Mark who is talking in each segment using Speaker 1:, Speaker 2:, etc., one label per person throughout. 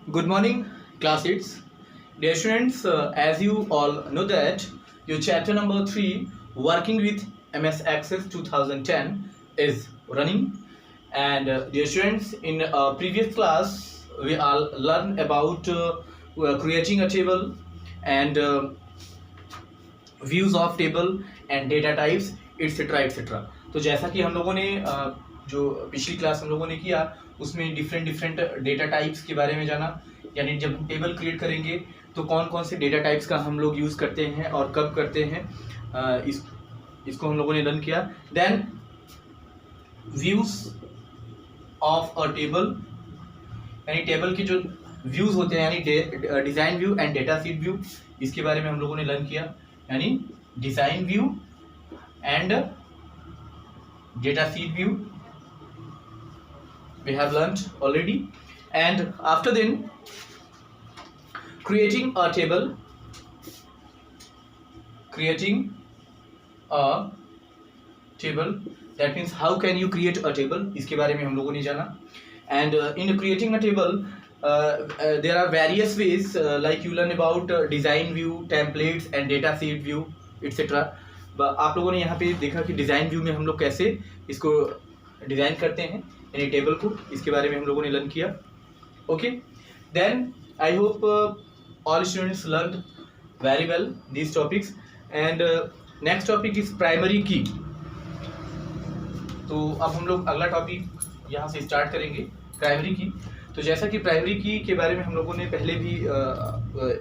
Speaker 1: Good morning, class 8s. Dear students, as you all know that your chapter number 3, working with MS Access 2010 is running. And dear students, in previous class, we all learned about creating a table and views of table and data types, etc. etc. तो जैसा कि हम लोगों ने जो पिछली class हम लोगों ने किया उसमें डिफरेंट डेटा टाइप्स के बारे में जाना, यानी जब हम टेबल क्रिएट करेंगे तो कौन कौन से डेटा टाइप्स का हम लोग यूज़ करते हैं और कब करते हैं, इसको हम लोगों ने लर्न किया. Then views of a table, यानी टेबल के जो व्यूज़ होते हैं यानी design view and data sheet view, इसके बारे में हम लोगों ने लर्न किया. यानी design view and data sheet view we have learned already. And after then, creating a table that means how can you create a table, इसके बारे में हम लोगों ने जाना. And in creating a table there are various ways, like you learn about design view, templates and data sheet view, etc. आप लोगों ने यहाँ पे देखा कि डिज़ाइन व्यू में हम लोग कैसे इसको डिज़ाइन करते हैं यानी टेबल को, इसके बारे में हम लोगों ने लर्न किया. Okay, then I hope all students learn very well these topics. And next topic is primary key. तो अब हम लोग अगला टॉपिक यहाँ से स्टार्ट करेंगे, प्राइमरी की. तो जैसा कि प्राइमरी की के बारे में हम लोगों ने पहले भी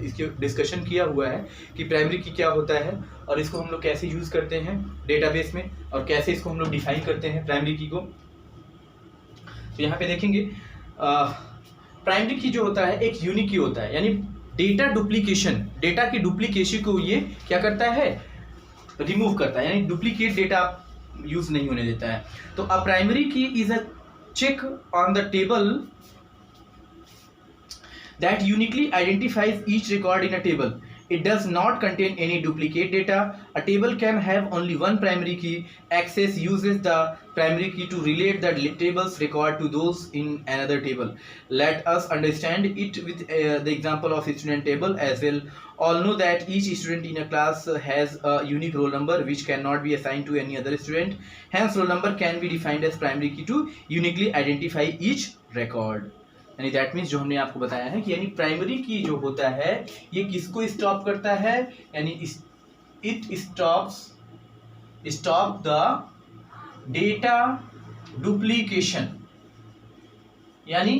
Speaker 1: इसके डिस्कशन किया हुआ है कि प्राइमरी की क्या होता है और इसको हम लोग कैसे यूज़ करते हैं डेटाबेस में और कैसे इसको हम लोग डिफाइन करते हैं प्राइमरी की को. तो यहाँ पे देखेंगे प्राइमरी की जो होता है एक यूनिक की होता है, यानी डेटा डुप्लीकेशन, डेटा की डुप्लीकेशन को ये क्या करता है, रिमूव करता है, यानी डुप्लीकेट डेटा यूज़ नहीं होने देता है. तो अ प्राइमरी की is a check on the table that uniquely identifies each record in a table. It does not contain any duplicate data. A table can have only one primary key. Access uses the primary key to relate the table's record to those in another table. Let us understand it with the example of student table as well. All know that each student in a class has a unique roll number which cannot be assigned to any other student. Hence, roll number can be defined as primary key to uniquely identify each record. यानी that means जो हमने आपको बताया है कि यानी primary की जो होता है ये किसको स्टॉप करता है, यानी it stop the data duplication, यानी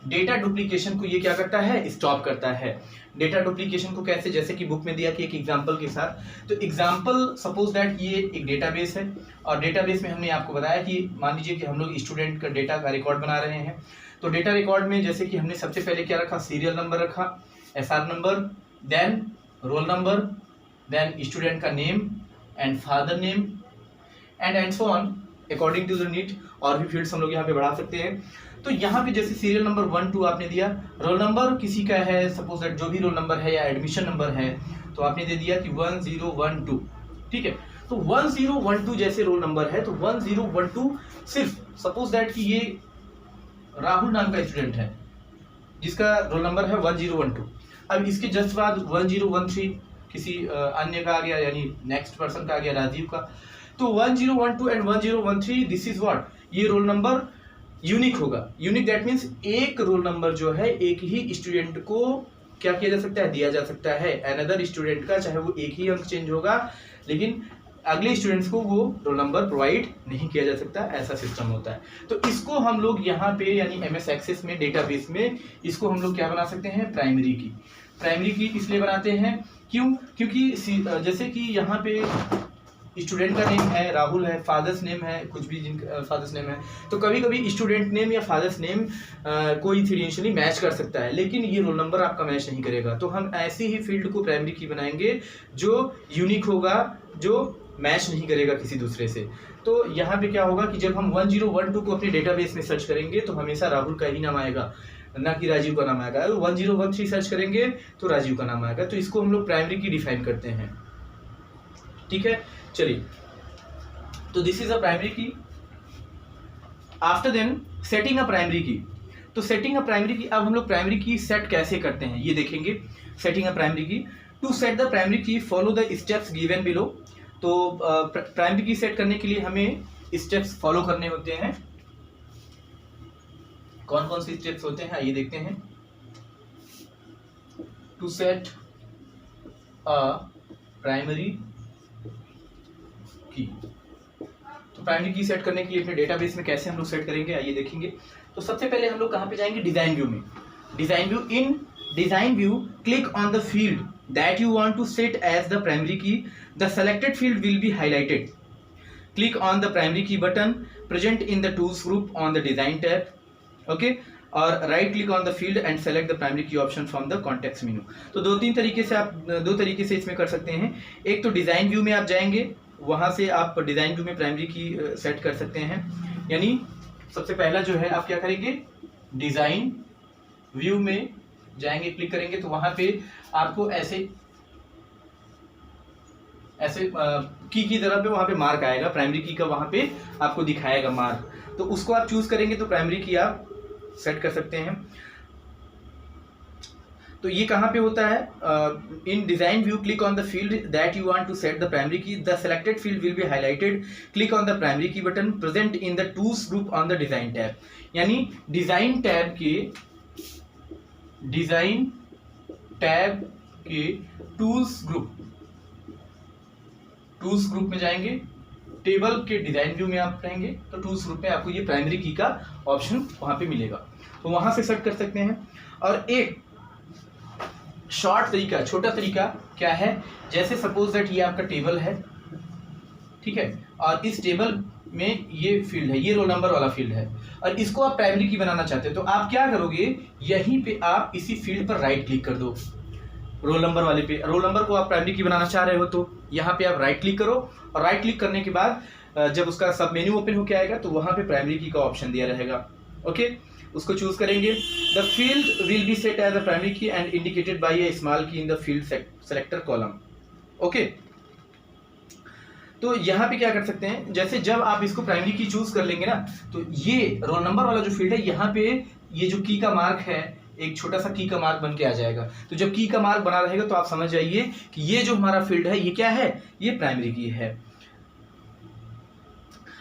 Speaker 1: डेटा डुप्लीकेशन को ये क्या करता है, स्टॉप करता है. डेटा डुप्लीकेशन को कैसे, जैसे कि बुक में दिया कि एक एग्जांपल के साथ. तो एग्जांपल सपोज दैट ये एक डेटाबेस है और डेटाबेस में हमने आपको बताया कि मान लीजिए कि हम लोग स्टूडेंट का डेटा का रिकॉर्ड बना रहे हैं. तो डेटा रिकॉर्ड में जैसे कि हमने सबसे पहले क्या रखा, सीरियल नंबर रखा, SR number, then roll number, then student का name and father name and so on according to the need. और भी फील्ड्स हम लोग यहाँ पे बढ़ा सकते हैं. तो यहाँ पे जैसे सीरियल नंबर 1 2 आपने दिया, रोल नंबर किसी का है सपोज दैट जो भी रोल नंबर है या एडमिशन नंबर है तो आपने दे दिया कि 1012. ठीक है, तो 1012 जैसे रोल नंबर है तो 1012 सिर्फ सपोज दैट कि ये राहुल नाम का स्टूडेंट है जिसका रोल नंबर है 1012. अब इसके जस्ट बाद 1013 किसी अन्य का आ गया, यानी नेक्स्ट पर्सन का आ गया राजीव का. तो 1012 एंड 1013 दिस इज व्हाट, ये रोल नंबर यूनिक होगा. यूनिक दैट मीन्स एक रोल नंबर जो है एक ही स्टूडेंट को क्या किया जा सकता है, दिया जा सकता है. अनदर स्टूडेंट का चाहे वो एक ही अंक चेंज होगा लेकिन अगले स्टूडेंट्स को वो रोल नंबर प्रोवाइड नहीं किया जा सकता, ऐसा सिस्टम होता है. तो इसको हम लोग यहाँ पे यानी एमएस एक्सेस में डेटाबेस में इसको हम लोग क्या बना सकते हैं, प्राइमरी की. प्राइमरी की इसलिए बनाते हैं क्योंकि जैसे कि यहाँ पे स्टूडेंट का नेम है राहुल है, फादर्स नेम है कुछ भी जिनका फादर्स नेम है, तो कभी कभी स्टूडेंट नेम या फादर्स नेम कोइंसिडेंशियली मैच कर सकता है लेकिन ये रोल नंबर आपका मैच नहीं करेगा. तो हम ऐसी ही फील्ड को प्राइमरी की बनाएंगे जो यूनिक होगा, जो मैच नहीं करेगा किसी दूसरे से. तो यहाँ पे क्या होगा कि जब हम 1012 को अपने डेटाबेस में सर्च करेंगे तो हमेशा राहुल का ही नाम आएगा, ना कि राजीव का नाम आएगा. 1013 सर्च करेंगे तो राजीव का नाम आएगा. तो इसको हम लोग प्राइमरी की डिफाइन करते हैं. ठीक है, चलिए. तो this is a primary key. After then setting a primary key. तो सेटिंग अ प्राइमरी की, अब हम लोग प्राइमरी की सेट कैसे करते हैं ये देखेंगे। सेटिंग अ प्राइमरी की, टू सेट द प्राइमरी की follow the steps given below. तो प्राइमरी की सेट करने के लिए हमें स्टेप्स फॉलो करने होते हैं। कौन कौन से स्टेप्स होते हैं ये देखते हैं। To set a primary key, तो प्राइमरी की सेट करने के लिए अपने डेटाबेस में कैसे हम लोग सेट करेंगे आइए देखेंगे। तो सबसे पहले हम लोग कहाँ पे जाएंगे, डिजाइन व्यू में। Design view, in design view click on the field that you want to set as the primary key, the selected field will be highlighted. Click on the primary key button present in the tools group on the design tab. Okay, और right click on the field and select the primary key option from the context menu. तो दो तरीके से इसमें कर सकते हैं। एक तो डिजाइन व्यू में आप जाएंगे, वहां से आप डिजाइन व्यू में प्राइमरी की सेट कर सकते हैं। यानी सबसे पहला जो है आप क्या करेंगे, डिजाइन व्यू में जाएंगे, क्लिक करेंगे तो वहां पे आपको ऐसे की तरह पे वहां पे मार्क आएगा, प्राइमरी की का वहां पे आपको दिखाएगा मार्क, तो उसको आप चूज करेंगे तो प्राइमरी की आप सेट कर सकते हैं। तो ये कहाँ पे होता है, in design view click on the field that you want to set the primary key, the selected field will be highlighted, click on the primary key button present in the tools group on the design tab. यानी design tab के tools group में जाएंगे, table के design view में आप रहेंगे तो tools group में आपको ये प्राइमरी की का ऑप्शन वहां पे मिलेगा, तो वहां से सेट कर सकते हैं। और एक शॉर्ट तरीका, छोटा तरीका क्या है, जैसे सपोज दैट ये आपका टेबल है, ठीक है, और इस टेबल में ये फील्ड है, ये रोल नंबर वाला फील्ड है, और इसको आप प्राइमरी की बनाना चाहते हैं, तो आप क्या करोगे, यहीं पे आप इसी फील्ड पर राइट क्लिक कर दो, रोल नंबर वाले पे। रोल नंबर को आप प्राइमरी की बनाना चाह रहे हो तो यहाँ पे आप राइट क्लिक करो, और राइट क्लिक करने के बाद जब उसका सब मेन्यू ओपन होके आएगा तो वहां पे प्राइमरी की का ऑप्शन दिया रहेगा। ओके, उसको चूज करेंगे। The field will be set as a primary key and indicated by a small key in the field selector column. Okay, तो यहाँ पे क्या कर सकते हैं, जैसे जब आप इसको प्राइमरी की चूज कर लेंगे ना, तो ये रोल नंबर वाला जो फील्ड है, यहाँ पे ये जो की का मार्क है, एक छोटा सा की का मार्क बन के आ जाएगा। तो जब की का मार्क बना रहेगा तो आप समझ जाइए कि ये जो हमारा फील्ड है ये क्या है, ये प्राइमरी की है।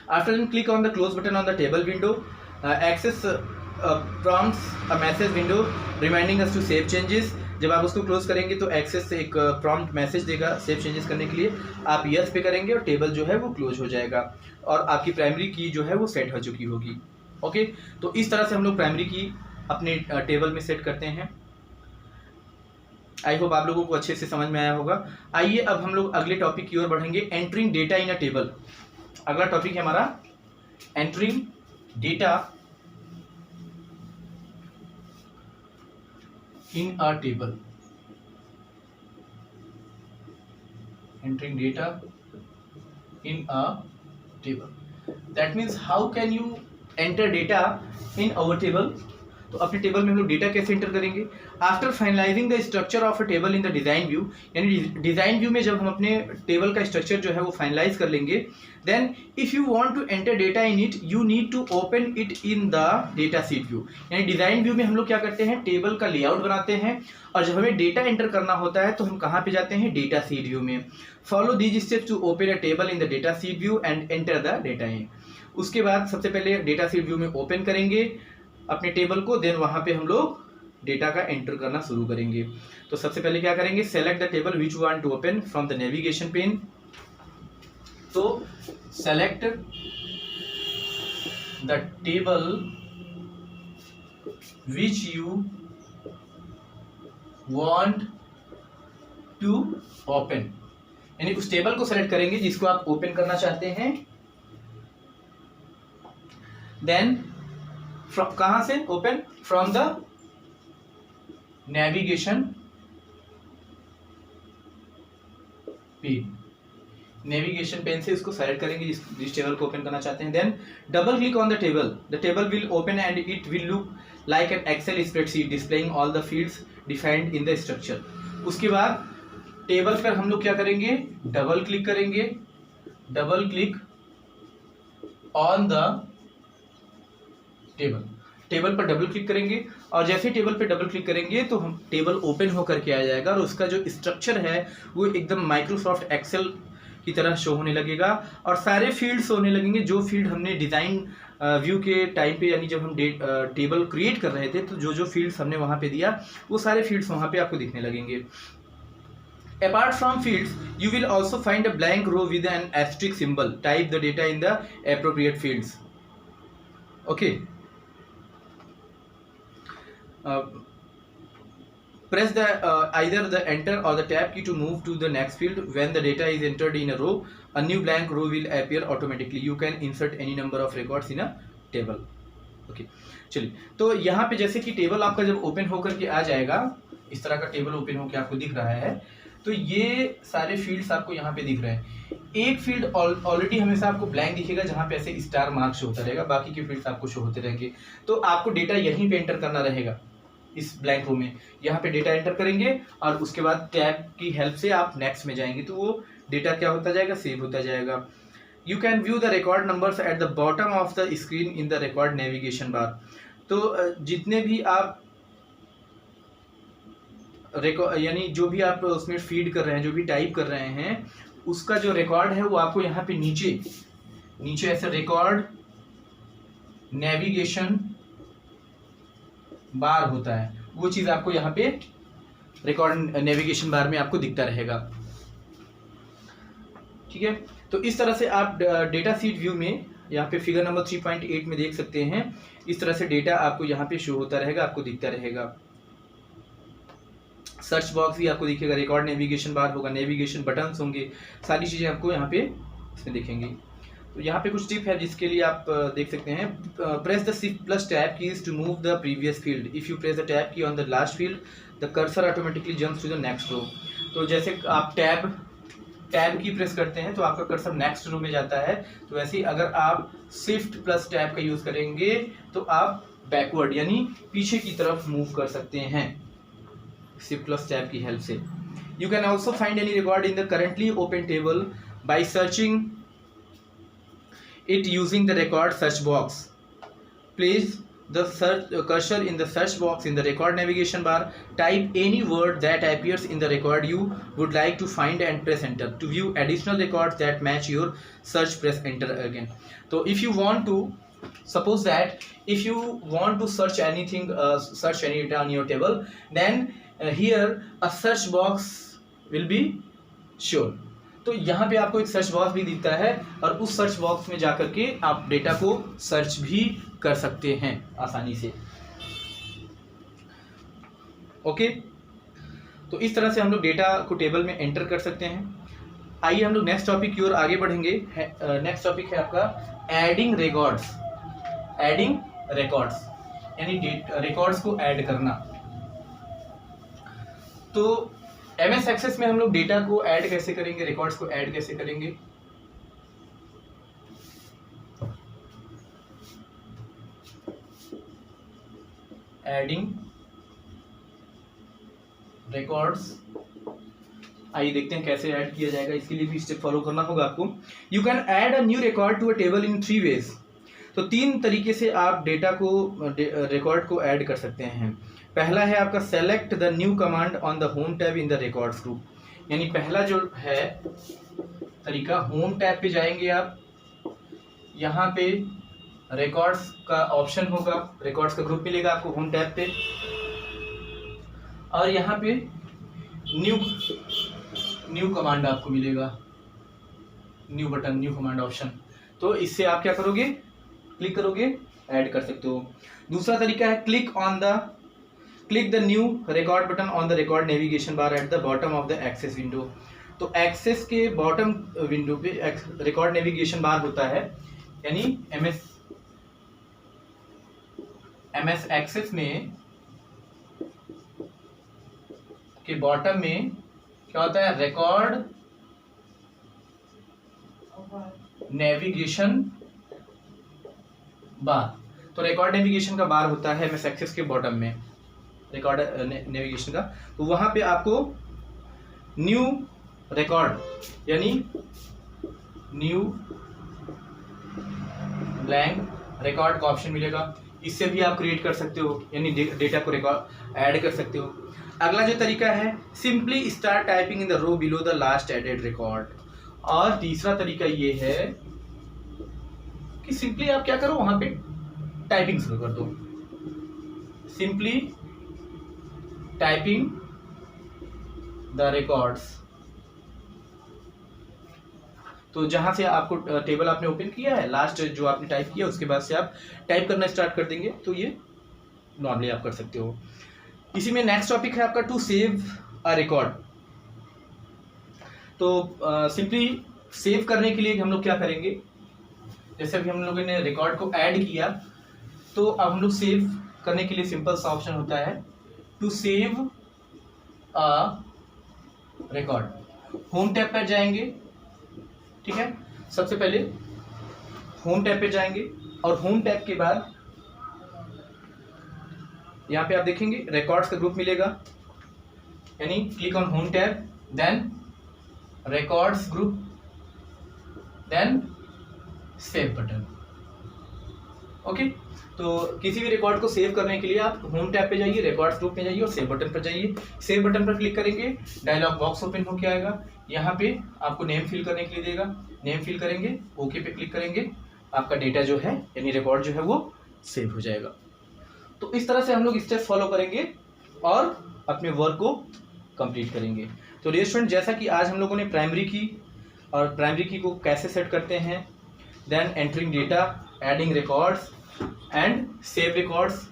Speaker 1: After click on the close button on the table window, access prompts a message window reminding us to save changes. जब आप उसको क्लोज करेंगे तो एक्सेस से एक प्रॉम्प्ट मैसेज देगा सेव चेंजेस करने के लिए, आप यस पे करेंगे और टेबल जो है वो क्लोज हो जाएगा और आपकी प्राइमरी की जो है वो सेट हो चुकी होगी। ओके, तो इस तरह से हम लोग प्राइमरी की अपने टेबल में सेट करते हैं। आई होप आप लोगों को अच्छे से समझ में आया होगा। आइए अब हम लोग अगले टॉपिक की ओर बढ़ेंगे, एंटरिंग डेटा इन अ टेबल। अगला टॉपिक है हमारा entering data in a table. Entering data in a table, that means how can you enter data in our table. तो अपने टेबल में हम लोग डेटा कैसे एंटर करेंगे। After finalising the structure of a table in the design view, यानी design view में जब हम अपने टेबल का स्ट्रक्चर जो है वो फाइनलाइज कर लेंगे, then if you want to enter data in it you need to open it in the data sheet view. यानी डिजाइन व्यू में हम लोग क्या करते हैं, टेबल का लेआउट बनाते हैं, और जब हमें डेटा एंटर करना होता है तो हम कहाँ पे जाते हैं, डेटा सीट व्यू में। Follow these steps to open a table in the data sheet view and enter the data in. उसके बाद सबसे पहले डेटा सीट व्यू में ओपन करेंगे अपने टेबल को, देन वहां पे हम लोग डेटा का एंटर करना शुरू करेंगे। तो सबसे पहले क्या करेंगे, select the table which want to open from the navigation pane. तो select the table which you want to open, यानी उस टेबल को सेलेक्ट करेंगे जिसको आप ओपन करना चाहते हैं। देन कहां से open, from the navigation pane. Navigation pane से इसको सेलेक्ट करेंगे जिस टेबल को ओपन करना चाहते हैं। Then double click on the table will open and it will look like an excel spreadsheet displaying all the fields defined in the structure. उसके बाद टेबल पर हम लोग क्या करेंगे, डबल क्लिक करेंगे, double click on the table. Table पर double click करेंगे और जैसे ही टेबल पे डबल क्लिक करेंगे तो हम टेबल ओपन होकर के आ जाएगा और उसका जो स्ट्रक्चर है वो एकदम माइक्रोसॉफ्ट एक्सेल की तरह शो होने लगेगा और सारे फील्ड्स होने लगेंगे जो फील्ड हमने डिज़ाइन व्यू के टाइम पे यानी जब हम टेबल क्रिएट कर रहे थे तो जो जो फील्ड्स हमने वहाँ पे दिया वो सारे फील्ड्स वहाँ पे आपको दिखने लगेंगे। Apart from fields, you will also find a blank row with an asterisk symbol. Type the data in the appropriate fields. Okay. Press the either the enter or the tab key to move to the next field. When the data is entered in a row, a new blank row will appear automatically. You can insert any number of records in a table. Okay. चलिए, तो यहाँ पे जैसे कि table आपका जब open होकर के आ जाएगा, इस तरह का टेबल ओपन होकर आपको दिख रहा है, तो ये सारे फील्ड्स आपको यहाँ पे दिख रहे हैं। एक फील्ड ऑलरेडी हमेशा आपको ब्लैंक दिखेगा जहाँ पे ऐसे स्टार मार्क शो होता रहेगा, बाकी के फील्ड्स आपको शो होते रहेंगे। तो आपको डेटा यहीं पे एंटर करना रहेगा इस ब्लैंक रो में। यहाँ पे डेटा एंटर करेंगे और उसके बाद टैब की हेल्प से आप नेक्स्ट में जाएंगे तो वो डेटा क्या होता जाएगा, सेव होता जाएगा। You can view the record numbers eight the bottom of the screen in the record navigation बार। तो जितने भी आप यानी जो भी आप उसमें फीड कर रहे हैं, जो भी टाइप कर रहे हैं, उसका जो रिकॉर्ड है वो आपको यहाँ पे नीचे ऐसे रिकॉर्ड नेविगेशन बार होता है, वो चीज़ आपको यहाँ पे रिकॉर्ड नेविगेशन बार में आपको दिखता रहेगा। ठीक है, तो इस तरह से आप डेटा सीट व्यू में यहाँ पे फिगर नंबर 3.8 में देख सकते हैं, इस तरह से डेटा आपको यहाँ पे शो होता रहेगा, आपको दिखता रहेगा। सर्च बॉक्स भी आपको दिखेगा, रिकॉर्ड नेविगेशन बार होगा, नेविगेशन बटन्स होंगे, सारी चीज़ें आपको यहाँ पे इसमें दिखेंगी। तो यहाँ पे कुछ टिप है जिसके लिए आप देख सकते हैं। Press the shift plus tab keys to move the previous field. If you press the tab key on the last field the cursor automatically jumps to the next row. तो जैसे आप टैब की प्रेस करते हैं तो आपका cursor next row में जाता है, तो वैसे ही अगर आप शिफ्ट प्लस टैब का यूज़ करेंगे तो आप बैकवर्ड यानी पीछे की तरफ मूव कर सकते हैं शिफ्ट प्लस टैब की हेल्प से। You can also find any record in the currently open table by searching it using the record search box. Place the cursor in the search box in the record navigation bar. Type any word that appears in the record you would like to find and press enter. To view additional records that match your search, press enter again. So if you want to, suppose that if you want to search anything, search any data on your table, then here a search box will be shown. तो यहाँ पे आपको एक search box भी दिखता है और उस सर्च बॉक्स में जाकर के आप डेटा को सर्च भी कर सकते हैं आसानी से। ओके, तो इस तरह से हम लोग डेटा को टेबल में एंटर कर सकते हैं। आइए हम लोग नेक्स्ट टॉपिक की ओर आगे बढ़ेंगे। नेक्स्ट टॉपिक है आपका एडिंग रिकॉर्ड्स। एडिंग रिकॉर्ड्स यानी रिकॉर्ड्स को ऐड करना। तो MS एक्सेस में हम लोग डेटा को ऐड कैसे करेंगे, रिकॉर्ड्स को ऐड कैसे करेंगे। एडिंग रिकॉर्ड्स, आइए देखते हैं कैसे ऐड किया जाएगा। इसके लिए भी स्टेप फॉलो करना होगा आपको। You can add a new record to a table in 3 ways. तो 3 तरीके से आप डेटा को रिकॉर्ड को ऐड कर सकते हैं। पहला है आपका select the new command on the home tab in the records group. यानी पहला जो है तरीका, होम टैब पे जाएंगे आप, यहाँ पे रिकॉर्ड्स का ऑप्शन होगा, रिकॉर्ड्स का ग्रुप मिलेगा आपको होम टैब पे, और यहाँ पे न्यू कमांड आपको मिलेगा, new button, new command option. तो इससे आप क्या करोगे, क्लिक करोगे, ऐड कर सकते हो। दूसरा तरीका है click the new record button on the record navigation bar at the bottom of the access window. तो एक्सेस के बॉटम विंडो पे रिकॉर्ड नेविगेशन बार होता है, यानी MS एक्सेस में के बॉटम में क्या होता है, रिकॉर्ड नेविगेशन बार। तो रिकॉर्ड नेविगेशन का बार होता है MS एक्सेस के बॉटम में, रिकॉर्ड नेविगेशन का। तो वहां पे आपको न्यू रिकॉर्ड यानी न्यू ब्लैंक रिकॉर्ड का ऑप्शन मिलेगा। इससे भी आप क्रिएट कर सकते हो, यानी डेटा को रिकॉर्ड ऐड कर सकते हो। अगला जो तरीका है, simply start typing in the row below the last added record. और तीसरा तरीका ये है कि सिंपली आप क्या करो, वहां पे टाइपिंग शुरू कर दो, सिंपली टाइपिंग द रिकॉर्ड्स। तो जहां से आपको टेबल आपने ओपन किया है, लास्ट जो आपने टाइप किया उसके बाद से आप टाइप करना स्टार्ट कर देंगे, तो ये नॉर्मली आप कर सकते हो। इसी में नेक्स्ट टॉपिक है आपका टू सेव अ रिकॉर्ड। तो सिंपली सेव करने के लिए हम लोग क्या करेंगे, जैसे अभी हम लोगों ने रिकॉर्ड को ऐड किया, तो अब हम लोग सेव करने के लिए सिंपल सा ऑप्शन होता है to save a record. Home tab पर जाएंगे, ठीक है, सबसे पहले होम टैब पे जाएंगे और होम टैब के बाद यहाँ पे आप देखेंगे रिकॉर्ड्स का ग्रुप मिलेगा, यानी click on home tab, then records group, then save button. Okay, तो किसी भी रिकॉर्ड को सेव करने के लिए आप होम टैब पे जाइए, रिकॉर्ड्स ग्रुप में जाइए और सेव बटन पर जाइए। सेव बटन पर क्लिक करेंगे, डायलॉग बॉक्स ओपन होकर आएगा, यहाँ पे आपको नेम फिल करने के लिए देगा, नेम फिल करेंगे, ओके पे क्लिक करेंगे, आपका डेटा जो है यानी रिकॉर्ड जो है वो सेव हो जाएगा। तो इस तरह से हम लोग स्टेप फॉलो करेंगे और अपने वर्क को कंप्लीट करेंगे। तो डियर स्टूडेंट, जैसा कि आज हम लोगों ने प्राइमरी की और प्राइमरी की को कैसे सेट करते हैं, then entering data, adding records and save records,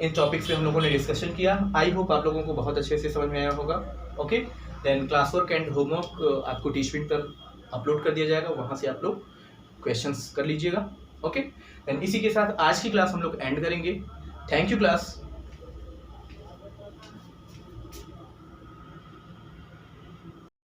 Speaker 1: इन टॉपिक्स पे हम लोगों ने डिस्कशन किया। आई होप आप लोगों को बहुत अच्छे से समझ में आया होगा। Okay, then class work and homework आपको टीचविन पर अपलोड कर दिया जाएगा, वहाँ से आप लोग क्वेश्चंस कर लीजिएगा। ओके, देन इसी के साथ आज की क्लास हम लोग एंड करेंगे। Thank you class.